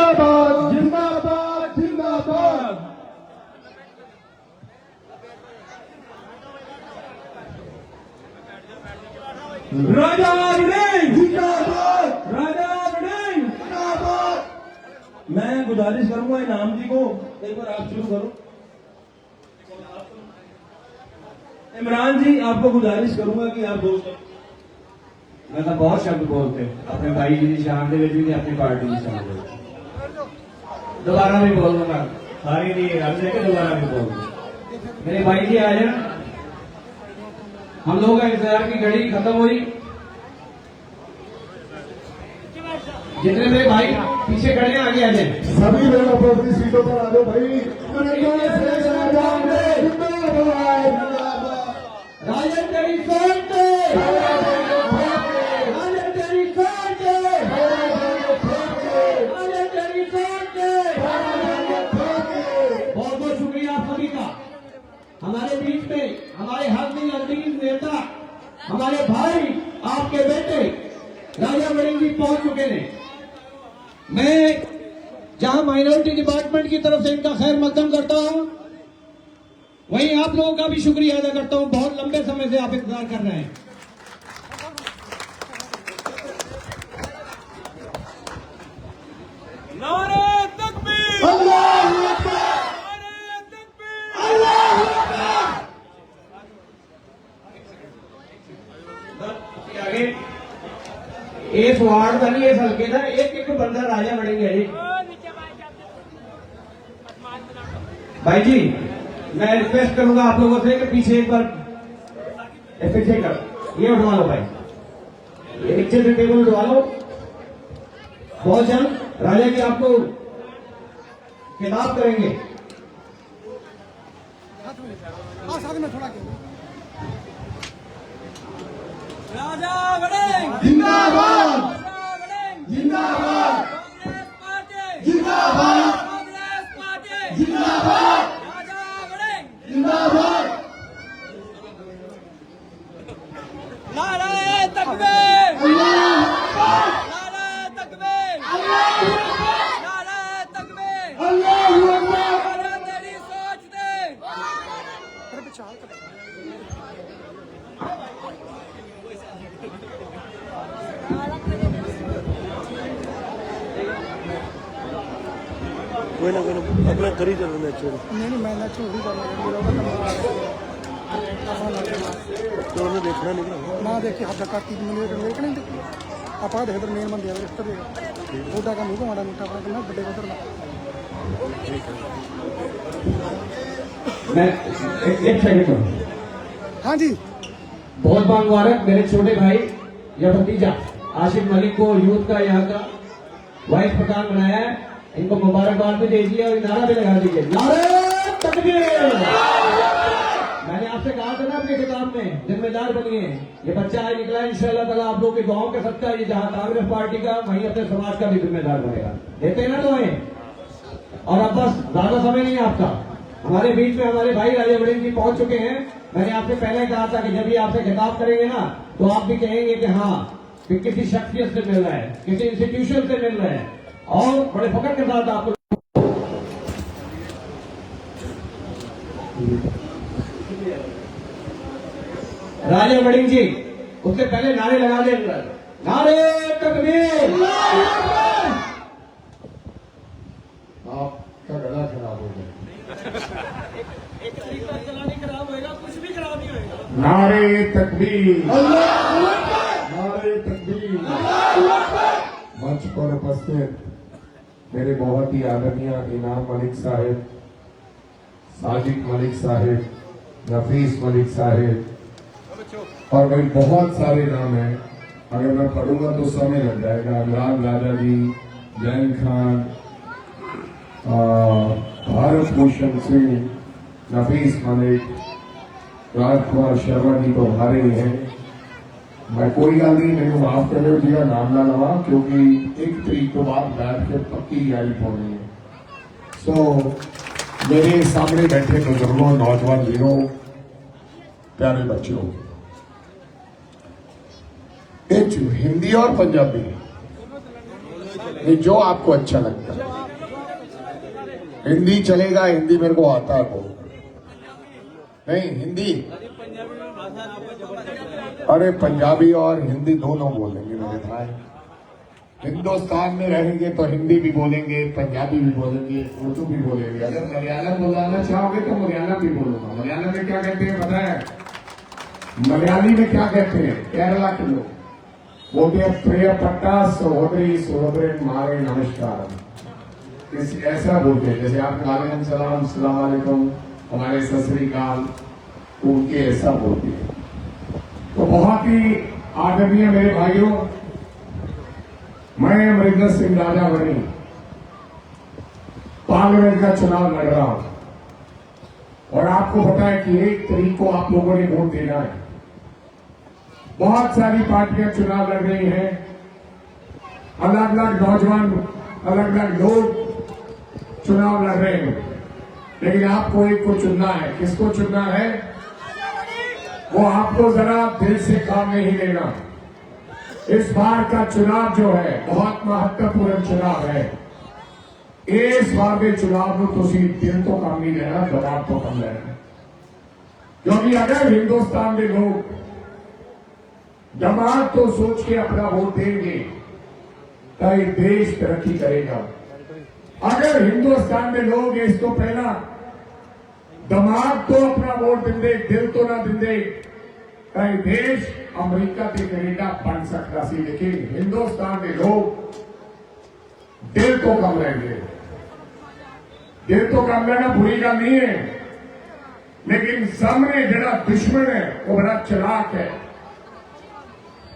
जिंदाबाद जिंदाबाद जिंदाबाद। राजा वड़िंग जिंदाबाद, राजा वड़िंग जिंदाबाद। मैं गुजारिश करूंगा इनाम जी को, एक बार आप शुरू करो। इमरान जी आपको गुजारिश करूंगा कि आप दो शब्द। मैं तो बहुत शब्द बोलते अपने भाई जी की शान दे भी अपनी पार्टी की शान दे। दोबारा भी बोल दूंगा, सारी नहीं अर्ज है कि दोबारा भी बोल दूंगा। मेरे भाई जी आ जाए, हम लोगों का इंतजार की घड़ी खत्म हुई। जितने मेरे भाई पीछे खड़े हैं आगे आ जाए। सभी लोग अपनी सीटों पर आ जाओ भाई। राजन तेरी सोच हमारे बीच में हमारे हक दिल अजीज नेता हमारे भाई आपके बेटे राजा वड़िंग जी पहुंच चुके हैं। मैं जहां माइनॉरिटी डिपार्टमेंट की तरफ से इनका खैर मकदम करता हूं, वहीं आप लोगों का भी शुक्रिया अदा करता हूं। बहुत लंबे समय से आप इंतजार कर रहे हैं। नारे तकबीर, अल्लाहू अकबर, नारे तकबीर, अल्लाहू अकबर। आगे इस वार्ड का नहीं, इस हल्के का एक एक बंदा राजा वड़िंग है जी। भाई जी मैं रिक्वेस्ट करूंगा आप लोगों से कि पीछे एक बार पीछे कर ये उठवा लो भाई, ये नीचे से टेबल उठवा लो। बहुत जल्द राजा जी आपको खिताब करेंगे। राजा वड़िंग जिंदाबाद राजा वड़िंग जिंदाबाद कांग्रेस पार्टी जिंदाबाद कांग्रेस पार्टी जिंदाबाद राजा वड़िंग जिंदाबाद। नारे तकबीर, अल्लाहू अकबर, नारे तकबीर, अल्लाहू अकबर, नारे तकबीर। अल्लाहू अकबर। राजा तेरी सोच दे। कोई ना अपना करी चल रहा है। नहीं मैं ना छोड़ ही करना मेरा तो उन्हें देखना नहीं ना ना देखिए हाथ धक्का 3 मिनट वेट नहीं देखी आप देखते मेन बंदे रिश्ते दे ਉਹਦਾ ਕੰਮ ਹੋਊਗਾ ਮਾੜਾ ਮੋਟਾ ਆਪਣਾ ਕਰਨਾ ਵੱਡੇ ਪੱਧਰ ਦਾ। मैं एक सेकंड हाँ जी बहुत बहुत मुबारक मेरे छोटे भाई या भतीजा आशिफ मलिक को यूथ का यहाँ का वाइस प्रधान बनाया है। इनको मुबारकबाद भी दीजिए और नारा भी लगा दीजिए, नारे तकबीर। मैंने आपसे कहा था ना अपने किताब में जिम्मेदार बनिए। ये बच्चा आज निकला इंशाल्लाह ताला आप लोगों के गांव का सच्चा, ये जहां कांग्रेस पार्टी का वहीं अपने समाज का भी जिम्मेदार बनेगा। देते हैं ना तो है। और अब बस ज्यादा समय नहीं है आपका, हमारे बीच में हमारे भाई राजा वड़िंग जी पहुंच चुके हैं। मैंने आपसे पहले कहा था कि जब भी आपसे खिताब करेंगे ना तो आप भी कहेंगे कि हाँ कि किसी शख्सियत से मिल रहा है, किसी इंस्टीट्यूशन से मिल रहा है, और बड़े फख्र के साथ आपको राजा वड़िंग जी उससे पहले नारे लगा दे, नारे तकबीर। आपका गला खराब हो गया। नारे तकबीर, नारे तकबीर। मंच पर उपस्थित मेरे बहुत ही आदरणीय इनाम मलिक साहिब, साजिद मलिक साहिब, नफीस मलिक साहिब और भाई बहुत सारे नाम हैं। अगर मैं पढ़ूंगा तो समय लग जाएगा। इमरान राजा जी, जैन खान, भारत भूषण सिंह, नफीस मलिक, राजकुमार शर्मा जी तो हमारे ही हैं। मैं कोई गल नहीं, मेरे माफ कर दिया नाम ना लवा क्योंकि 1 तरीक तो बाद बैठ के पक्की यारी पानी है। सो मेरे सामने बैठे बुजुर्गों, नौजवान वीरों, प्यारे बच्चों, हिंदी और पंजाबी जो आपको अच्छा लगता है हिंदी चलेगा, हिंदी मेरे को आता है बहुत। नहीं हिंदी, अरे पंजाबी और हिंदी दोनों बोलेंगे मेरे भाई। हिंदुस्तान में रहेंगे तो हिंदी भी बोलेंगे, पंजाबी भी बोलेंगे, उर्दू भी बोलेंगे। अगर मलयालम बोलाना चाहोगे तो मलयालम भी बोलूंगा। मलयालम में क्या कहते हैं पता है? मलयाली में क्या कहते हैं? केरला के लोग बोलते हैं प्रिय पट्टा सहोदरी सहोदरे मारे नमस्कार। ऐसा बोलते हैं जैसे आप वालेकुम सलाम, अस्सलाम वालेकुम, हमारे सत श्री अकाल, उनके ऐसा बोलते हैं। तो बहुत ही आदरणीय मेरे भाइयों, मैं अमरिंदर सिंह राजा बनी पार्लियामेंट का चुनाव लड़ रहा हूं और आपको पता है कि 1 तारीख को आप लोगों ने वोट देना है। बहुत सारी पार्टियां चुनाव लड़ रही हैं, अलग अलग नौजवान, अलग अलग लोग चुनाव लड़ रहे हैं, लेकिन आपको एक को चुनना है। किसको चुनना है? वो आपको जरा दिल से काम नहीं लेना। इस बार का चुनाव जो है बहुत महत्वपूर्ण चुनाव है। इस बार के चुनाव में तुसी दिल तो काम नहीं लेना, दबाव तो कम लेना, क्योंकि अगर हिंदुस्तान के लोग दिमाग तो सोच के अपना वोट देंगे तो ये देश तरक्की करेगा। अगर हिंदुस्तान में लोग इसको पहला दिमाग तो अपना वोट देंगे, दिल तो ना देंगे, तो ये देश अमेरिका के कनेडा बन सकता सी। लेकिन हिंदुस्तान के लोग दिल तो कम लेंगे। दिल तो कम लेना बुरी गल नहीं है, लेकिन सामने जड़ा दुश्मन है वो बड़ा चलाक है,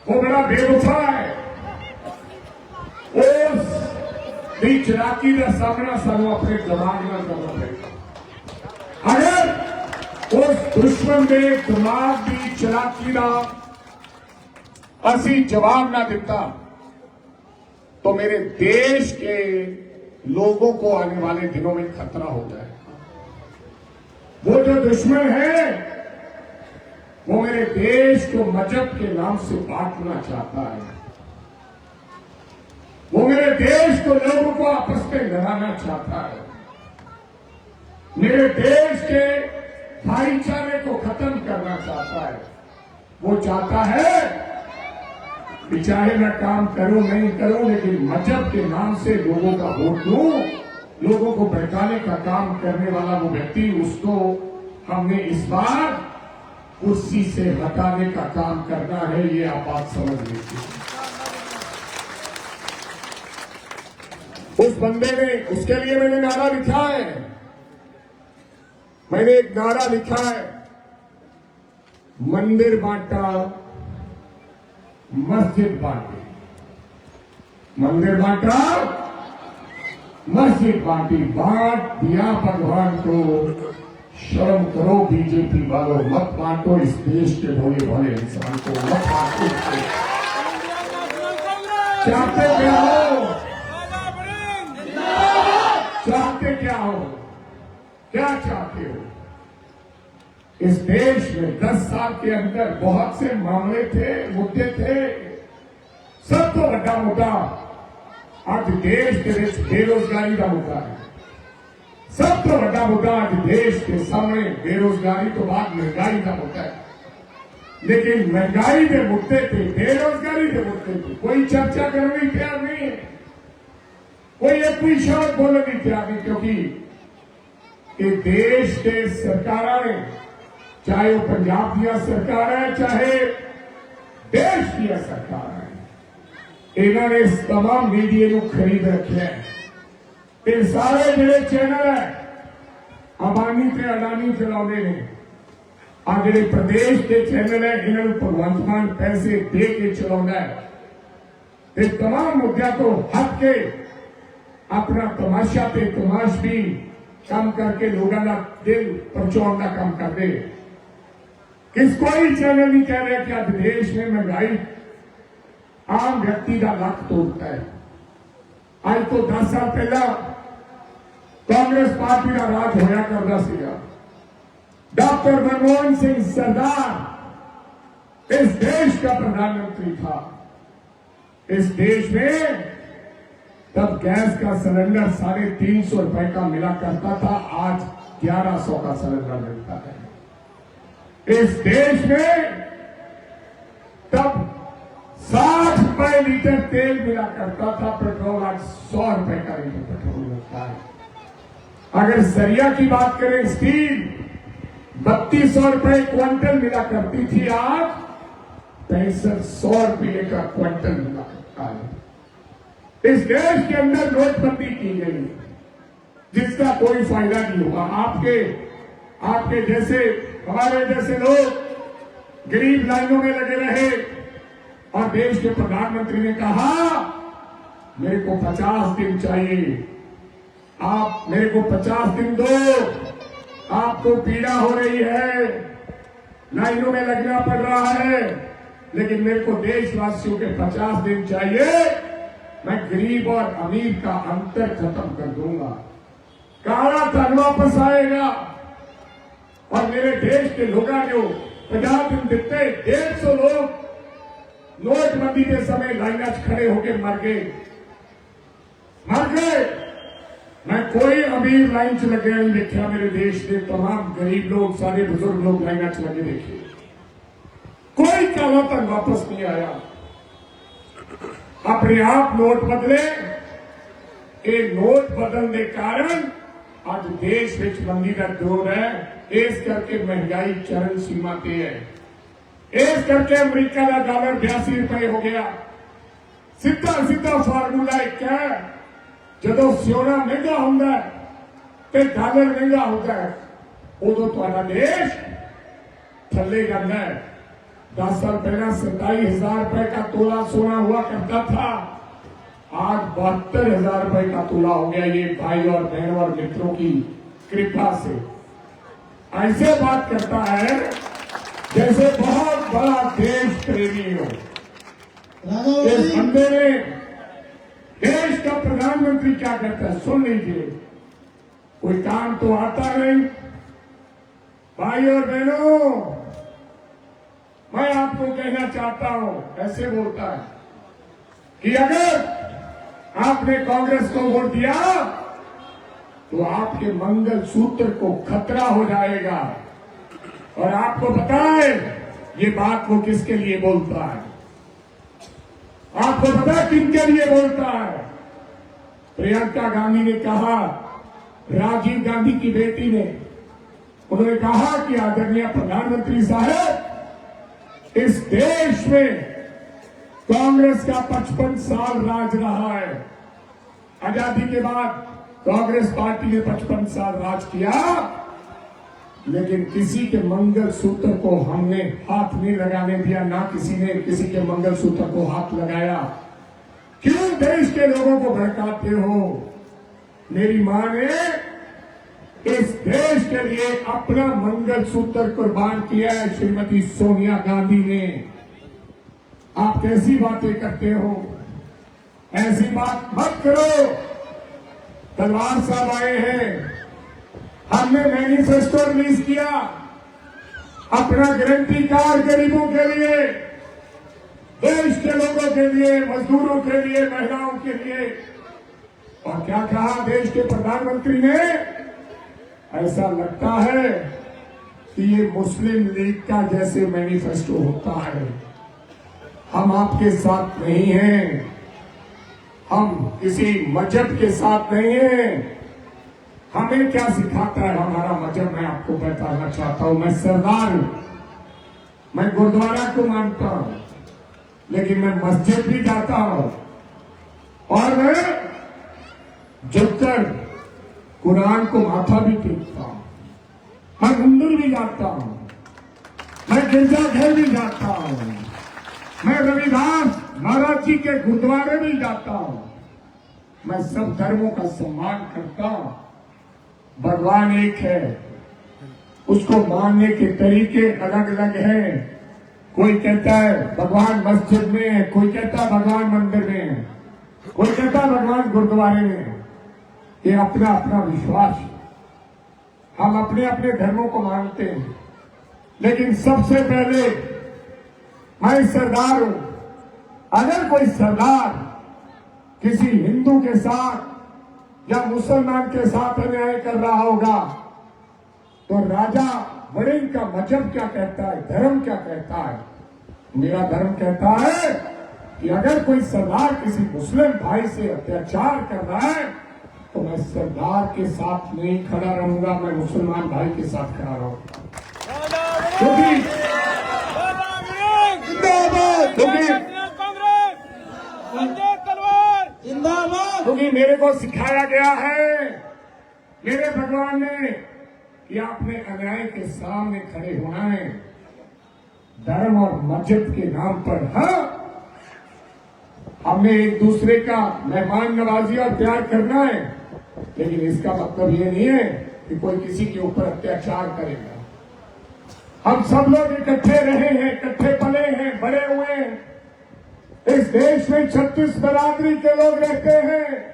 वो बड़ा बेवफा है। उस चलाकी का सामना सानू अपने दिमाग में करना पड़ेगा। अगर उस दुश्मन के दिमाग की चलाकी का असी जवाब ना दिता तो मेरे देश के लोगों को आने वाले दिनों में खतरा हो जाएगा। वो जो दुश्मन है वो मेरे देश को मजहब के नाम से बांटना चाहता है। वो मेरे देश को लोगों को आपस में लड़ाना चाहता है। मेरे देश के भाईचारे को खत्म करना चाहता है। वो चाहता है कि चाहे मैं काम करूं नहीं करूं, लेकिन मजहब के नाम से लोगों का वोट लूं, लोगों को भड़काने का काम करने वाला वो व्यक्ति, उसको हमने इस बार कुर्सी से हटाने का काम करना है। ये आप बात समझ लीजिए। उस बंदे ने, उसके लिए मैंने नारा लिखा है, मैंने एक नारा लिखा है, मंदिर बांटा मस्जिद बांटी, मंदिर बांटा मस्जिद बांटी। बांट दिया भगवान को, शर्म करो बीजेपी वालों, मत बांटो इस देश के भोले भाले इंसान को, मत बांटो। चाहते क्या हो? चाहते क्या हो? क्या चाहते हो? इस देश में 10 साल के अंदर बहुत से मामले थे, मुद्दे थे। सब तो बड़ा मुद्दा आज देश के बेरोजगारी का मुद्दा है। सब तो बड़ा मुद्दा आज देश के सामने बेरोजगारी तो बाद महंगाई का मुद्दा है। लेकिन महंगाई के मुद्दे पे, बेरोजगारी के मुद्दे पे कोई चर्चा करने तैयार नहीं है, कोई एक कोई शब्द बोलने की तैयार नहीं, क्योंकि ये देश के सरकारें, चाहे वो पंजाब की सरकार है, चाहे देश की सरकार है, इन्होंने इस तमाम मीडिया को खरीद रखे हैं। ये सारे जिले चैनल है अबानी ते अडानी चलाते हैं। आ जिहड़े प्रदेश के चैनल है इन्होंने भगवंत मान पैसे दे के चलाना है। इस तमाम मुद्दों को हट के अपना तमाशा पे तमाशबी काम करके लोगों का दिल परचौन का काम करते। किस कोई चैनल नहीं कह रहे कि आज देश में महंगाई आम व्यक्ति का लक तोड़ता है। आज तो 10 साल पहला कांग्रेस पार्टी का राज होया करता सीगा। डॉक्टर मनमोहन सिंह सरदार इस देश का प्रधानमंत्री था। इस देश में तब गैस का सिलेंडर 350 रुपए का मिला करता था, आज 1100 का सिलेंडर मिलता है इस देश में। तब 60 रुपए लीटर तेल मिला करता था पेट्रोल, आज 100 रुपए का लीटर पेट्रोल मिलता है। अगर सरिया की बात करें, स्टील 3200 रुपए क्विंटल मिला करती थी, आज 6500 रुपये का क्विंटल मिला करता है। इस देश के अंदर नोटबंदी की गई जिसका कोई फायदा नहीं हुआ। आपके जैसे, हमारे जैसे लोग गरीब लाइनों में लगे रहे और देश के प्रधानमंत्री ने कहा मेरे को 50 दिन चाहिए, आप मेरे को 50 दिन दो, आपको पीड़ा हो रही है, लाइनों में लगना पड़ रहा है, लेकिन मेरे को देशवासियों के 50 दिन चाहिए, मैं गरीब और अमीर का अंतर खत्म कर दूंगा, काला धन वापस आएगा। और मेरे देश के लोग जो 50 दिन देते, 150 लोग नोटबंदी के समय लाइन खड़े होकर मर गए। मैं कोई अमीर लाइन च लगे नहीं देखा मेरे देश के, तमाम गरीब लोग, सारे बुजुर्ग लोग लाइन च लगे देखे, कोई काला धन वापस नहीं आया। अपने आप नोट बदले, ये नोट बदलने के कारण आज देश विच मंदी का दौर है, इस करके महंगाई चरम सीमा पे है, इस करके अमरीका का डॉलर 82 रुपए हो गया। सीधा फार्मूला एक है, जदों सोना महंगा होता है तो डॉलर महंगा होता है, उदों तुहाडा देश थल्ले जाता है। 10 साल पहले 27,000 रुपए का तोला सोना हुआ करता था, आज 72,000 रुपए का तोला हो गया। ये भाई और बहनों और मित्रों की कृपा से ऐसे बात करता है जैसे बहुत बड़ा देश प्रेमी हो। इस बंदे ने, देश का प्रधानमंत्री क्या करता है सुन लीजिए, कोई काम तो आता नहीं। भाई और बहनों, मैं आपको कहना चाहता हूं, ऐसे बोलता है कि अगर आपने कांग्रेस को वोट दिया तो आपके मंगल सूत्र को खतरा हो जाएगा। और आपको पता है ये बात वो किसके लिए बोलता है, आपको पता है किनके लिए बोलता है। प्रियंका गांधी ने कहा, राजीव गांधी की बेटी ने, उन्होंने कहा कि आदरणीय प्रधानमंत्री साहब, इस देश में कांग्रेस का 55 साल राज रहा है। आजादी के बाद कांग्रेस पार्टी ने 55 साल राज किया, लेकिन किसी के मंगल सूत्र को हमने हाथ नहीं लगाने दिया, ना किसी ने किसी के मंगल सूत्र को हाथ लगाया। क्यों देश के लोगों को भड़काते हो? मेरी मां ने इस देश के लिए अपना मंगल सूत्र कुर्बान किया है, श्रीमती सोनिया गांधी ने। आप कैसी बातें करते हो? ऐसी बात मत करो। तलवार साहब आए हैं, हमने मैनिफेस्टो रिलीज किया, अपना गारंटी कार्ड गरीबों के लिए, देश के लोगों के लिए, मजदूरों के लिए, महिलाओं के लिए। और क्या कहा देश के प्रधानमंत्री ने? ऐसा लगता है कि ये मुस्लिम लीग का जैसे मैनिफेस्टो होता है। हम आपके साथ नहीं हैं, हम किसी मजहब के साथ नहीं हैं। हमें क्या सिखाता है हमारा मजहब, मैं आपको बताना चाहता हूं। मैं सरदार हूं, मैं गुरुद्वारा को मानता हूं, लेकिन मैं मस्जिद भी जाता हूं और मैं झुककर कुरान को माथा भी टेकता हूं। मैं मंदिर भी जाता हूं, मैं गिरजाघर भी जाता हूं, मैं रविदास महाराज जी के गुरुद्वारे भी जाता हूं। मैं सब धर्मों का सम्मान करता हूं। भगवान एक है, उसको मानने के तरीके अलग अलग हैं। कोई कहता है भगवान मस्जिद में है, कोई कहता है भगवान मंदिर में है, कोई कहता है भगवान गुरुद्वारे में है। ये अपना अपना विश्वास है, हम अपने अपने धर्मों को मानते हैं। लेकिन सबसे पहले मैं सरदार हूं। अगर कोई सरदार किसी हिंदू के साथ या मुसलमान के साथ अन्याय कर रहा होगा तो राजा वड़िंग का मजहब क्या कहता है, धर्म क्या कहता है? मेरा धर्म कहता है कि अगर कोई सरदार किसी मुस्लिम भाई से अत्याचार कर रहा है तो मैं सरदार के साथ नहीं खड़ा रहूंगा, मैं मुसलमान भाई के साथ खड़ा रहूंगा। क्योंकि क्योंकि मेरे को सिखाया गया है मेरे भगवान ने कि आपने अन्याय के सामने खड़े होना है, धर्म और मजहब के नाम पर। हाँ, हमने एक दूसरे का मेहमान नवाजी और प्यार करना है, लेकिन इसका मतलब ये नहीं है कि कोई किसी के ऊपर अत्याचार करेगा। हम सब लोग इकट्ठे रहे हैं, इकट्ठे पले हैं, बड़े हुए हैं। इस देश में 36 बरादरी के लोग रहते हैं।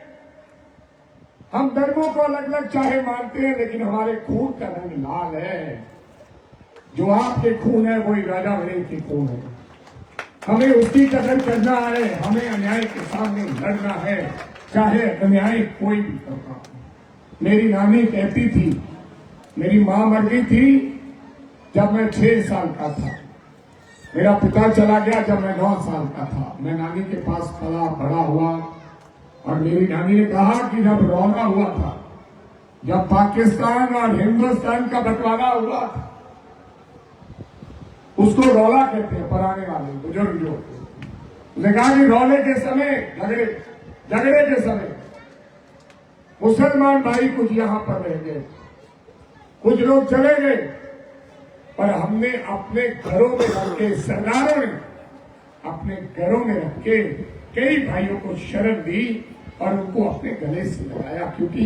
हम धर्मों को अलग अलग चाहे मानते हैं, लेकिन हमारे खून का रंग लाल है। जो आपके खून है वही राजा वड़िंग की खून है। हमें उसकी कदर करना है, हमें अन्याय के सामने लड़ना है, चाहे अन्याय कोई भी करना हो। मेरी नानी कहती थी, मेरी मां मर गई थी जब मैं 6 साल का था, मेरा पिता चला गया जब मैं 9 साल का था। मैं नानी के पास पला बड़ा हुआ और मेरी नानी ने कहा कि जब रौला हुआ था, जब पाकिस्तान और हिंदुस्तान का बंटवारा हुआ था, उसको रौला कहते हैं पुराने वाले बुजुर्ग जो। उसने कहा कि रौले के समय, झगड़े के समय मुसलमान भाई कुछ यहां पर रह गए, कुछ लोग चले गए, पर हमने अपने घरों में रख के, सरदारों ने अपने घरों में रख के कई भाइयों को शरण दी और उनको अपने गले से लगाया, क्योंकि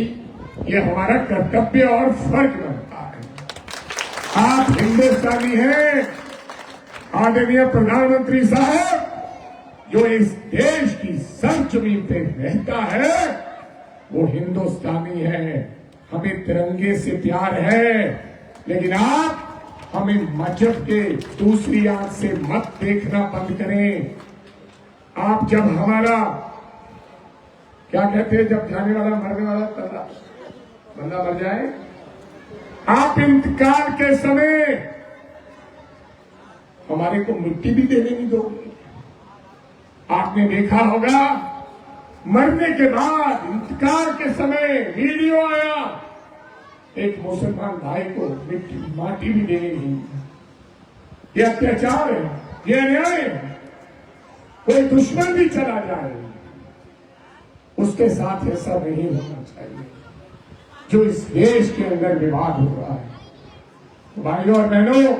ये हमारा कर्तव्य और फर्ज बनता है। आप हिंदुस्तानी हैं, आदरणीय प्रधानमंत्री साहब, जो इस देश की सरजमीन पे रहता है वो हिंदुस्तानी है। हमें तिरंगे से प्यार है, लेकिन आप हमें मजहब के दूसरी आंख से मत देखना बंद करें। आप जब हमारा क्या कहते हैं, जब जाने वाला मरने वाला बंदा मर जाए, आप इंतकाल के समय हमारे को मिट्टी भी देने नहीं दोगे। आपने देखा होगा मरने के बाद इंतकाल के समय वीडियो आया, एक मुसलमान भाई को मिट्टी माटी भी देने नहीं। ये अत्याचार है, ये अन्याय है। कोई दुश्मन भी चला जाए उसके साथ ऐसा नहीं होना चाहिए। जो इस देश के अंदर विवाद हो रहा है, भाइयों और बहनों,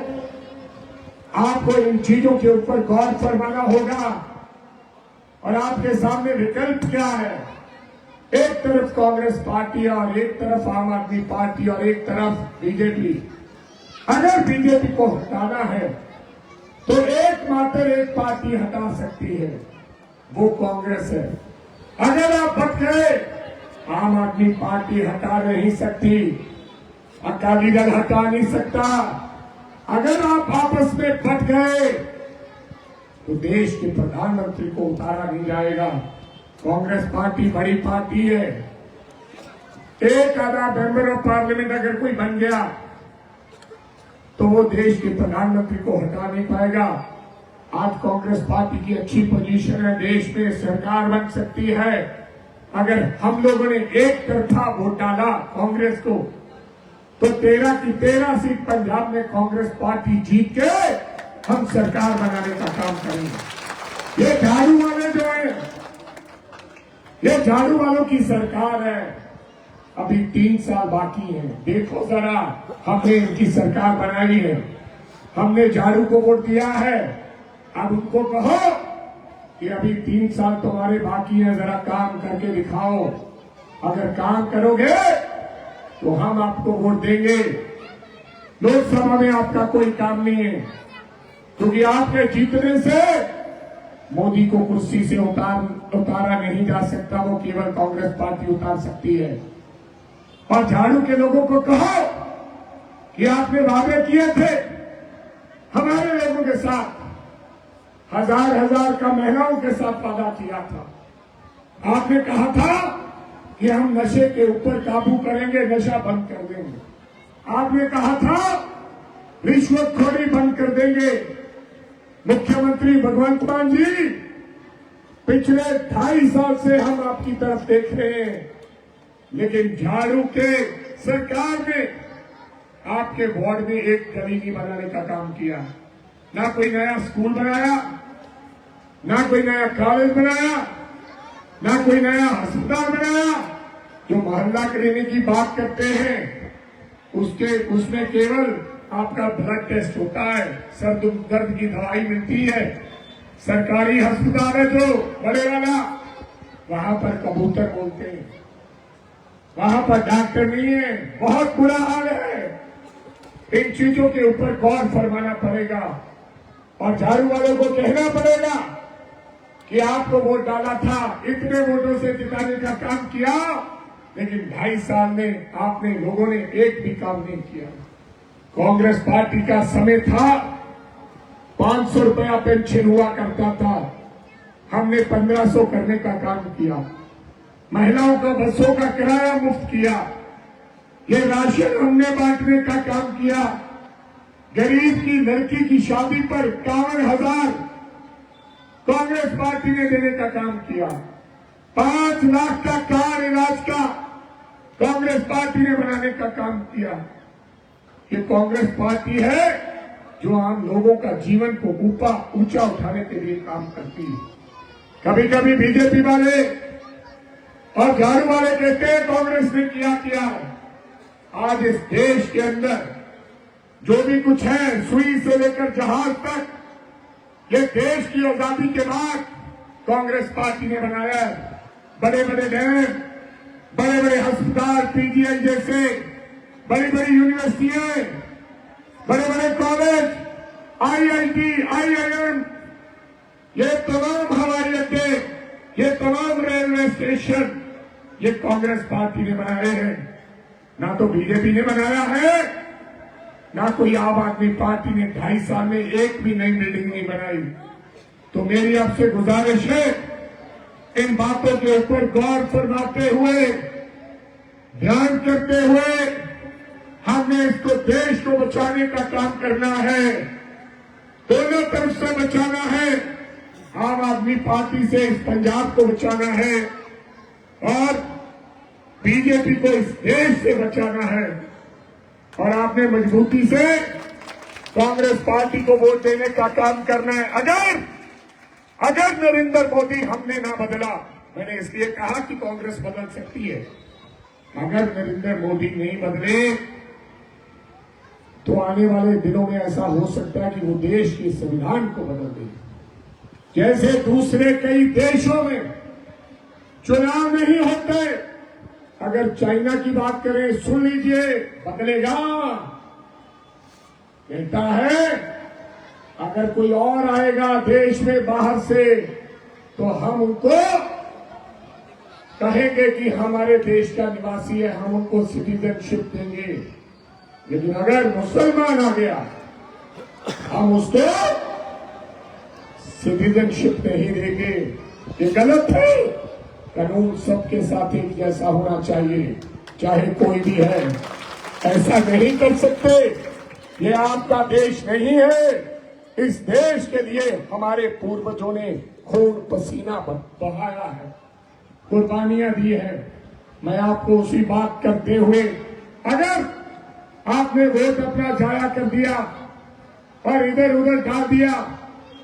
आपको इन चीजों के ऊपर गौर फरमाना होगा। और आपके सामने विकल्प क्या है? एक तरफ कांग्रेस पार्टी और एक तरफ आम आदमी पार्टी और एक तरफ बीजेपी। अगर बीजेपी को हटाना है तो एकमात्र एक पार्टी हटा सकती है, वो कांग्रेस है। अगर आप बच गए, आम आदमी पार्टी हटा नहीं सकती, अकाली दल हटा नहीं सकता। अगर आप आपस में बट गए तो देश के प्रधानमंत्री को उतारा नहीं जाएगा। कांग्रेस पार्टी बड़ी पार्टी है, एक आधा मेंबर ऑफ पार्लियामेंट अगर कोई बन गया तो वो देश के प्रधानमंत्री को हटा नहीं पाएगा। आज कांग्रेस पार्टी की अच्छी पोजीशन है, देश में सरकार बन सकती है। अगर हम लोगों ने एक तरफा वोट डाला कांग्रेस को तो 13 की 13 सीट पंजाब में कांग्रेस पार्टी जीत के हम सरकार बनाने का काम करेंगे। ये झाड़ू वाले जो है, ये झाड़ू वालों की सरकार है। अभी 3 साल बाकी है। देखो जरा, हमने इनकी सरकार बनाई है, हमने झाड़ू को वोट दिया है। अब उनको कहो कि अभी 3 साल तुम्हारे बाकी है, जरा काम करके दिखाओ। अगर काम करोगे तो हम आपको वोट देंगे। लोकसभा में आपका कोई काम नहीं है, क्योंकि आपके जीतने से मोदी को कुर्सी से उतारा नहीं जा सकता, वो केवल कांग्रेस पार्टी उतार सकती है। और झाड़ू के लोगों को कहो कि आपने वादे किए थे हमारे लोगों के साथ, हजार हजार का महिलाओं के साथ वादा किया था, आपने कहा था कि हम नशे के ऊपर काबू करेंगे, नशा बंद कर देंगे। आपने कहा था रिश्वतखोरी बंद कर देंगे। मुख्यमंत्री भगवंत मान जी, पिछले 2.5 साल से हम आपकी तरफ देख रहे हैं, लेकिन झाड़ू के सरकार ने आपके वार्ड में एक गली नहीं बनाने का काम किया। ना कोई नया स्कूल बनाया, ना कोई नया कॉलेज बनाया, ना कोई नया अस्पताल बनाया। जो मोहल्ला क्लिनिक की बात करते हैं, उसमें केवल आपका ब्लड टेस्ट होता है, सर दर्द की दवाई मिलती है। सरकारी अस्पताल है जो बड़े वाला, वहां पर कबूतर बोलते हैं, वहां पर डॉक्टर नहीं है। बहुत बुरा हाल है। इन चीजों के ऊपर गौर फरमाना पड़ेगा और झाड़ू वालों को कहना पड़ेगा कि आपको वोट डाला था, इतने वोटों से जिताने का काम किया, लेकिन 2.5 साल में आपने लोगों ने एक भी काम नहीं किया। कांग्रेस पार्टी का समय था, 500 रुपया पेंशन हुआ करता था, हमने 1500 करने का काम किया। महिलाओं का बसों का किराया मुफ्त किया। ये राशन हमने बांटने का काम किया। गरीब की लड़की की शादी पर 51,000 कांग्रेस पार्टी ने देने का काम किया। 5 लाख का कार इलाज का कांग्रेस पार्टी ने बनाने का काम किया। ये कांग्रेस पार्टी है जो आम लोगों का जीवन को ऊंचा उठाने के लिए काम करती है। कभी कभी बीजेपी वाले और झाड़ू वाले कहते हैं कांग्रेस ने किया। आज इस देश के अंदर जो भी कुछ है, सुई से लेकर जहाज तक, ये देश की आजादी के बाद कांग्रेस पार्टी ने बनाया है। बड़े बड़े डैम, बड़े बड़े अस्पताल, पीजीआई जैसे बड़ी बड़ी यूनिवर्सिटियां, बड़े बड़े कॉलेज, आईआईटी, आईआईएम, ये तमाम हवाई अड्डे, ये तमाम रेलवे स्टेशन, ये कांग्रेस पार्टी ने बनाए हैं। ना तो बीजेपी ने बनाया है, ना कोई आम आदमी पार्टी ने 2.5 साल में एक भी नई बिल्डिंग नहीं बनाई। तो मेरी आपसे गुजारिश है, इन बातों के ऊपर गौर फरमाते हुए, ध्यान करते हुए, हमने इसको देश को बचाने का काम करना है। दोनों तरफ से बचाना है। आम आदमी पार्टी से इस पंजाब को बचाना है और बीजेपी को इस देश से बचाना है। और आपने मजबूती से कांग्रेस पार्टी को वोट देने का काम करना है। अगर नरेंद्र मोदी हमने ना बदला, मैंने इसलिए कहा कि कांग्रेस बदल सकती है, अगर नरेंद्र मोदी नहीं बदले तो आने वाले दिनों में ऐसा हो सकता है कि वो देश के संविधान को बदल दें। जैसे दूसरे कई देशों में चुनाव नहीं होते, अगर चाइना की बात करें, सुन लीजिए, बदलेगा। कहता है अगर कोई और आएगा देश में बाहर से तो हम उनको कहेंगे कि हमारे देश का निवासी है, हम उनको सिटीजनशिप देंगे। लेकिन अगर मुसलमान आ गया, हम उसको सिटीजनशिप नहीं देंगे। ये गलत है। कानून सबके साथ एक जैसा होना चाहिए, चाहे कोई भी है। ऐसा नहीं कर सकते। ये आपका देश नहीं है। इस देश के लिए हमारे पूर्वजों ने खून पसीना बहाया है, कुर्बानियां दी है। मैं आपको उसी बात करते हुए, अगर आपने वोट अपना जाया कर दिया और इधर उधर डाल दिया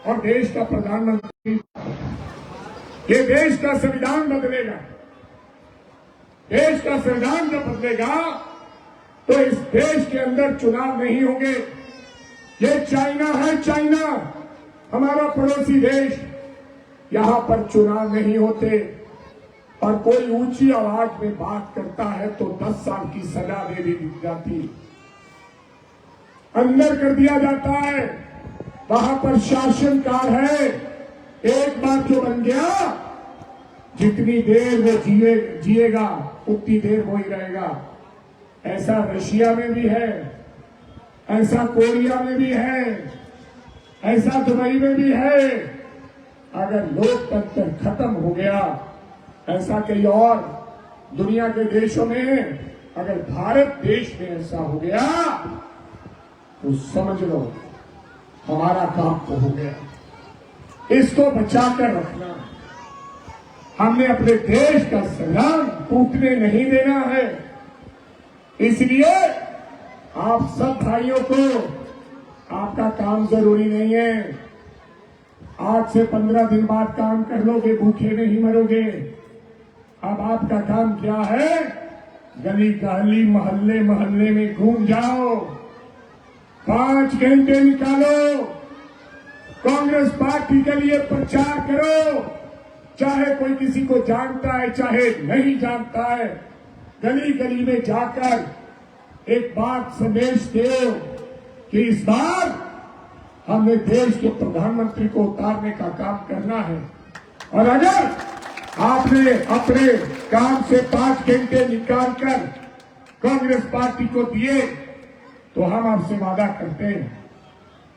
और देश का प्रधानमंत्री, ये देश का संविधान बदलेगा। देश का संविधान जब बदलेगा तो इस देश के अंदर चुनाव नहीं होंगे। ये चाइना है, चाइना हमारा पड़ोसी देश, यहां पर चुनाव नहीं होते और कोई ऊंची आवाज में बात करता है तो 10 साल की सजा दे दी जाती, अंदर कर दिया जाता है। वहां पर शासनकार है, एक बार जो बन गया, जितनी देर वो जिएगा उतनी देर वो ही रहेगा। ऐसा रशिया में भी है, ऐसा कोरिया में भी है, ऐसा दुबई में भी है। अगर लोकतंत्र खत्म हो गया, ऐसा कई और दुनिया के देशों में, अगर भारत देश में ऐसा हो गया तो समझ लो हमारा काम तो हो गया। इसको बचा कर रखना है। हमने अपने देश का संग्राम टूटने नहीं देना है। इसलिए आप सब भाइयों को, आपका काम जरूरी नहीं है। आज से 15 दिन बाद काम कर लोगे, भूखे नहीं मरोगे। अब आपका काम क्या है? गली गली मोहल्ले मोहल्ले में घूम जाओ, 5 घंटे निकालो, कांग्रेस पार्टी के लिए प्रचार करो। चाहे कोई किसी को जानता है चाहे नहीं जानता है, गली गली में जाकर एक बात संदेश दो कि इस बार हमने देश के प्रधानमंत्री को उतारने का काम करना है। और अगर आपने अपने काम से 5 घंटे निकालकर कांग्रेस पार्टी को दिए तो हम आपसे वादा करते हैं,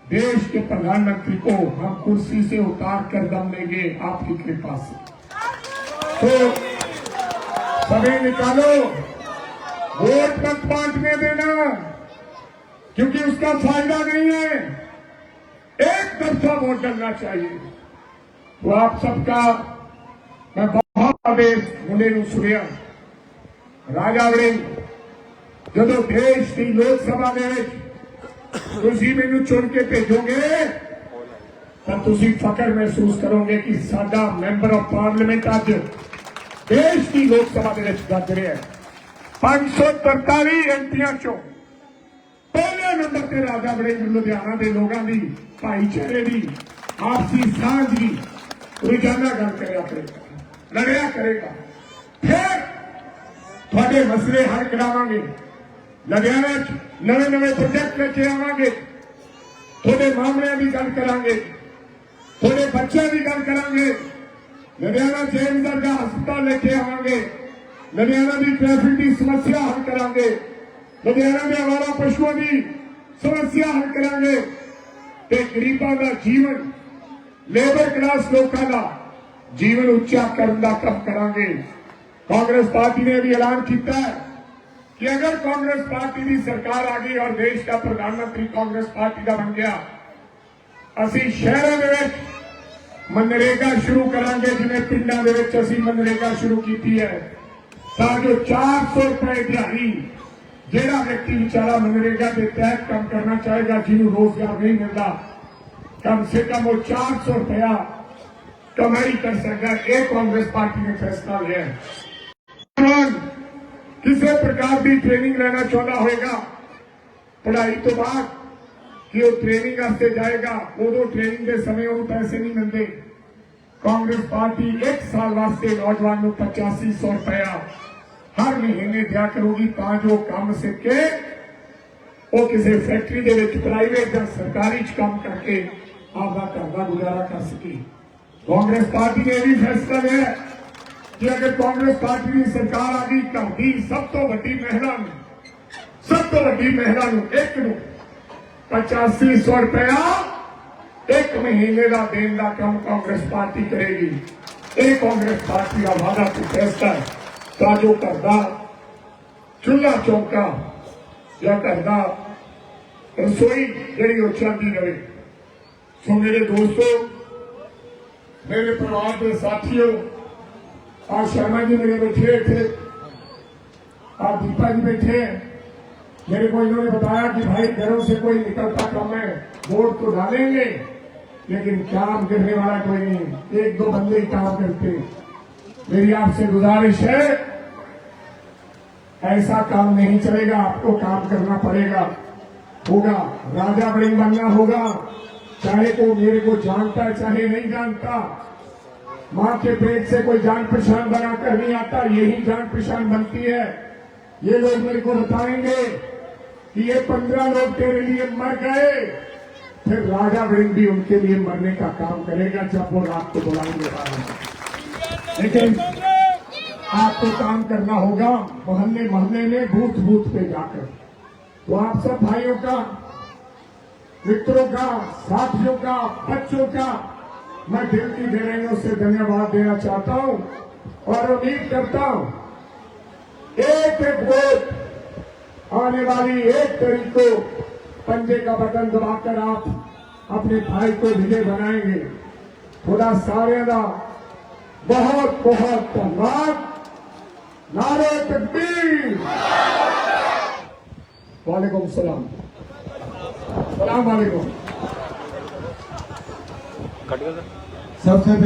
देश के प्रधानमंत्री को हम कुर्सी से उतार कर दम लेंगे आपकी कृपा से। तो समय निकालो, वोट मत बांटने देना, क्योंकि उसका फायदा नहीं है। एक तरफा वोट डलना चाहिए। तो आप सबका मैं बहुत आदेश मुंडे ਨੂੰ ਸੁਣਿਆ। ਰਾਜਾ ਵੜਿੰਗ, ਜਦੋਂ ਦੇਸ਼ ਦੀ ਲੋਕ ਸਭਾ ਦੇ ਵਿੱਚ ਤੁਸੀਂ ਮੈਨੂੰ ਚੁਣ ਕੇ ਭੇਜੋਗੇ ਤਾਂ ਤੁਸੀਂ ਫਖਰ ਮਹਿਸੂਸ ਕਰੋਗੇ ਕਿ ਸਾਡਾ ਮੈਂਬਰ ਆਫ ਪਾਰਲੀਮੈਂਟ ਅੱਜ ਦੇਸ਼ ਦੀ ਲੋਕ ਸਭਾ ਦੇ ਵਿੱਚ ਗੱਜ ਰਿਹਾ ਹੈ। 543 ਐਮਪੀਆਂ ਚੋਂ ਪਹਿਲੇ ਨੰਬਰ ਤੇ ਰਾਜਾ ਵੜਿੰਗ ਲੁਧਿਆਣਾ ਦੇ ਲੋਕਾਂ ਦੀ ਭਾਈਚਾਰੇ ਦੀ ਆਪਸੀ ਸਾਂਝ ਦੀ ਰੋਜ਼ਾਨਾ ਗੱਲ ਕਰਿਆ ਕਰੇਗਾ, ਲੜਿਆ ਕਰੇਗਾ। ਫਿਰ ਤੁਹਾਡੇ ਮਸਲੇ ਹੱਲ ਕਰਾਵਾਂਗੇ। ਲੁਧਿਆਣਾ ਚ ਨਵੇਂ ਪ੍ਰੋਜੈਕਟ ਲੈ ਕੇ ਆਵਾਂਗੇ। ਤੁਹਾਡੇ ਮਾਮਲਿਆਂ ਦੀ ਗੱਲ ਕਰਾਂਗੇ, ਤੁਹਾਡੇ ਬੱਚਿਆਂ ਦੀ ਗੱਲ ਕਰਾਂਗੇ। ਲੁਧਿਆਣਾ ਜੇਲ੍ਹ ਦਾ ਹਸਪਤਾਲ ਲੈ ਕੇ ਆਵਾਂਗੇ। ਲੁਧਿਆਣਾ ਦੀ ਟ੍ਰੈਫਿਕ ਦੀ ਸਮੱਸਿਆ ਹੱਲ ਕਰਾਂਗੇ। ਲੁਧਿਆਣਾ ਦੇ ਆਵਾਰਾ ਪਸ਼ੂਆਂ ਦੀ ਸਮੱਸਿਆ ਹੱਲ ਕਰਾਂਗੇ ਤੇ ਗਰੀਬਾਂ ਦਾ ਜੀਵਨ, ਲੇਬਰ ਕਲਾਸ ਲੋਕਾਂ ਦਾ ਜੀਵਨ ਉੱਚਾ ਕਰਨ ਦਾ ਕੰਮ ਕਰਾਂਗੇ। कांग्रेस पार्टी ने भी ऐलान किया है कि अगर कांग्रेस पार्टी की सरकार आ गई और देश का प्रधानमंत्री कांग्रेस पार्टी का बन गया, असी शहरों के मनरेगा शुरू करांगे, जिन्हें पिंडों के असी मनरेगा शुरू की है, ताकि 400 रुपए दिहाड़ी जेड़ा व्यक्ति बेचारा मनरेगा के तहत काम करना चाहेगा, जिन्होंने रोजगार नहीं मिलता, कम से कम वो 400 रुपया कमाई कर सकेगा। एक कांग्रेस पार्टी ने फैसला लिया है। किसी प्रकार की ट्रेनिंग लेना चाहता होगा पढ़ाई तो बाद कि वो ट्रेनिंग वास्ते जाएगा, उदो ट्रेनिंग के समय उन्होंने पैसे नहीं मिलते। कांग्रेस पार्टी 1 साल वास्ते नौजवान को 8500 रुपया हर महीने दिया करूगी, ताकि वो काम सीख के वो किसी फैक्ट्री के प्राइवेट या सरकारी काम करके आपका घर का गुजारा कर सके। कांग्रेस पार्टी ने भी फैसला लिया कि अगर कांग्रेस पार्टी की सरकार आ गई, घर की सब तो वड्डी महिला एक नूं 8500 रुपया 1 महीने का देने का काम कांग्रेस पार्टी करेगी। ये कांग्रेस पार्टी का वादा तो फैसला है, ताकि घर का चूल्हा चौका या घर का रसोई जी चलती रहे। सो मेरे दोस्तों, मेरे परिवार के साथियों, आज शर्मा जी मेरे बैठे थे, आज दीपा जी बैठे हैं। मेरे को इन्होंने बताया कि भाई घरों से कोई निकलता कम है, वोट तो डालेंगे लेकिन काम करने वाला कोई नहीं, 1-2 बंदे ही काम करते। मेरी आपसे गुजारिश है, ऐसा काम नहीं चलेगा, आपको काम करना पड़ेगा। होगा राजा वड़िंग बनना होगा, चाहे को मेरे को जानता है चाहे नहीं जानता। मां के पेट से कोई जान पहचान बनाकर नहीं आता, यही जान पहचान बनती है। ये लोग मेरे को बताएंगे कि ये 15 लोग तेरे लिए मर गए, फिर राजा वड़िंग भी उनके लिए मरने का काम करेगा जब वो रात को बुलाएंगे। लेकिन आपको काम करना होगा मोहल्ले मोहल्ले में, बूथ बूथ पे जाकर। तो आप सब भाइयों का, मित्रों का, साथियों का, बच्चों का मैं दिल की गहराइयों से धन्यवाद देना चाहता हूं। और उम्मीद करता हूं एक एक वोट आने वाली 1 तारीख को पंजे का बटन दबाकर आप अपने भाई को विजय बनाएंगे। थोड़ा सारे का बहुत बहुत धन्यवाद। नारे तकबीर। वालेकुम सलाम। सलाम वालेकुम। कट गया सर। सबसे